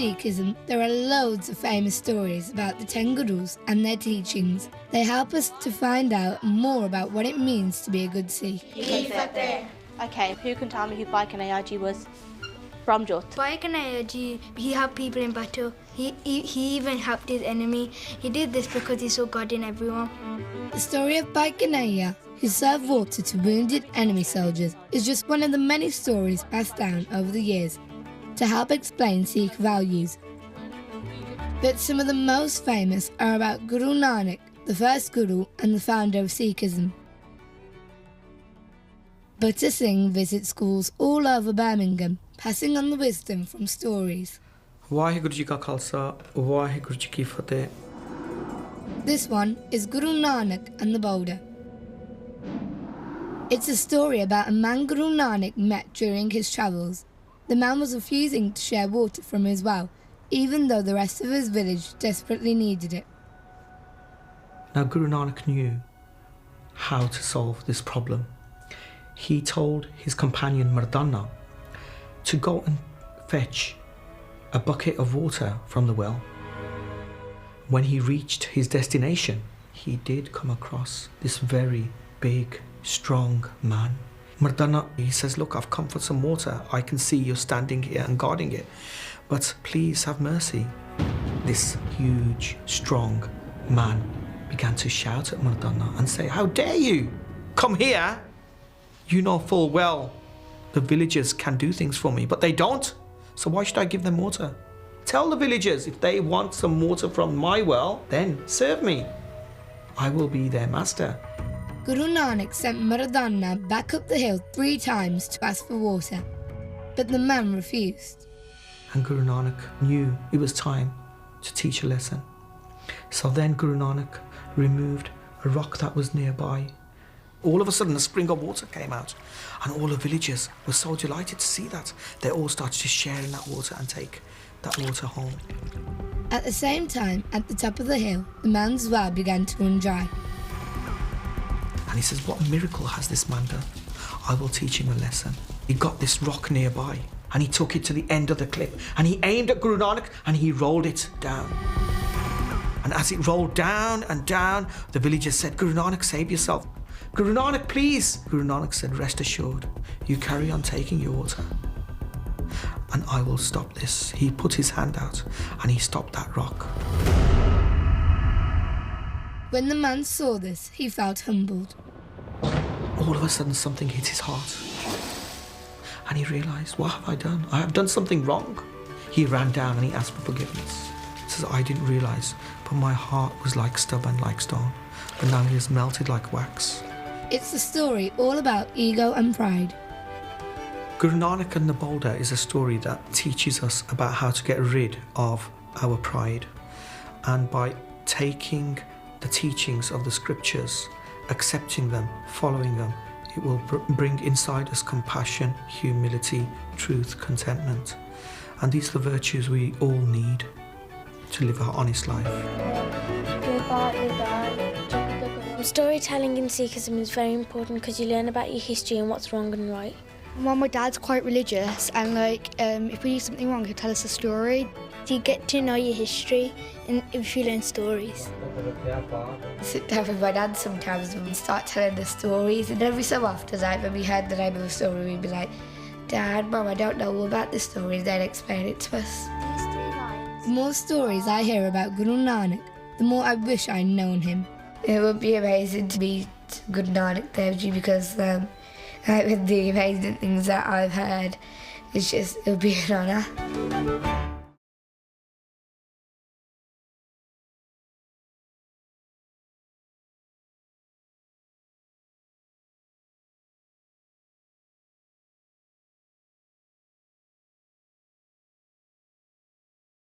Sikhism, there are loads of famous stories about the 10 Gurus and their teachings. They help us to find out more about what it means to be a good Sikh. Okay, who can tell me who Bhai Kanhaiya Ji was? From Jot. Bhai Kanhaiya Ji, he helped people in battle. He even helped his enemy. He did this because he saw God in everyone. The story of Bhai Kanhaiya, who served water to wounded enemy soldiers, is just one of the many stories passed down over the years to help explain Sikh values. But some of the most famous are about Guru Nanak, the first Guru and the founder of Sikhism. Butter Singh visits schools all over Birmingham, passing on the wisdom from stories. Waheguru Ji Ka Khalsa, Waheguru Ji Ki Fateh. This one is Guru Nanak and the boulder. It's a story about a man Guru Nanak met during his travels. The man was refusing to share water from his well, even though the rest of his village desperately needed it. Now Guru Nanak knew how to solve this problem. He told his companion Mardana to go and fetch a bucket of water from the well. When he reached his destination, he did come across this very big, strong man. Mardana, he says, look, I've come for some water. I can see you're standing here and guarding it, but please have mercy. This huge, strong man began to shout at Mardana and say, how dare you come here? You know full well the villagers can do things for me, but they don't. So why should I give them water? Tell the villagers if they want some water from my well, then serve me. I will be their master. Guru Nanak sent Mardana back up the hill 3 times to ask for water, but the man refused. And Guru Nanak knew it was time to teach a lesson. So then Guru Nanak removed a rock that was nearby. All of a sudden, a spring of water came out, and all the villagers were so delighted to see that. They all started to share in that water and take that water home. At the same time, at the top of the hill, the man's well began to run dry. And he says, what miracle has this man done? I will teach him a lesson. He got this rock nearby, and he took it to the end of the cliff, and he aimed at Guru Nanak, and he rolled it down. And as it rolled down and down, the villagers said, Guru Nanak, save yourself. Guru Nanak, please. Guru Nanak said, rest assured, you carry on taking your water, and I will stop this. He put his hand out, and he stopped that rock. When the man saw this, he felt humbled. All of a sudden, something hit his heart, and he realized, what have I done? I have done something wrong. He ran down and he asked for forgiveness. He says, I didn't realize, but my heart was like stubborn, like stone, but now he has melted like wax. It's a story all about ego and pride. Guru Nanak and the boulder is a story that teaches us about how to get rid of our pride. And by taking the teachings of the scriptures, accepting them, following them, it will bring inside us compassion, humility, truth, contentment. And these are the virtues we all need to live our honest life. Storytelling in Sikhism is very important because you learn about your history and what's wrong and right. Well, my dad's quite religious, and if we do something wrong, he'll tell us a story. You get to know your history and if you learn stories. I sit down with my dad sometimes and we start telling the stories, and every so often, like when we heard the name of the story, we'd be like, Dad, Mum, I don't know all about this story, and they'd explain it to us. The more stories I hear about Guru Nanak, the more I wish I'd known him. It would be amazing to meet Guru Nanak Dev Ji because with the amazing things that I've heard, it would be an honour.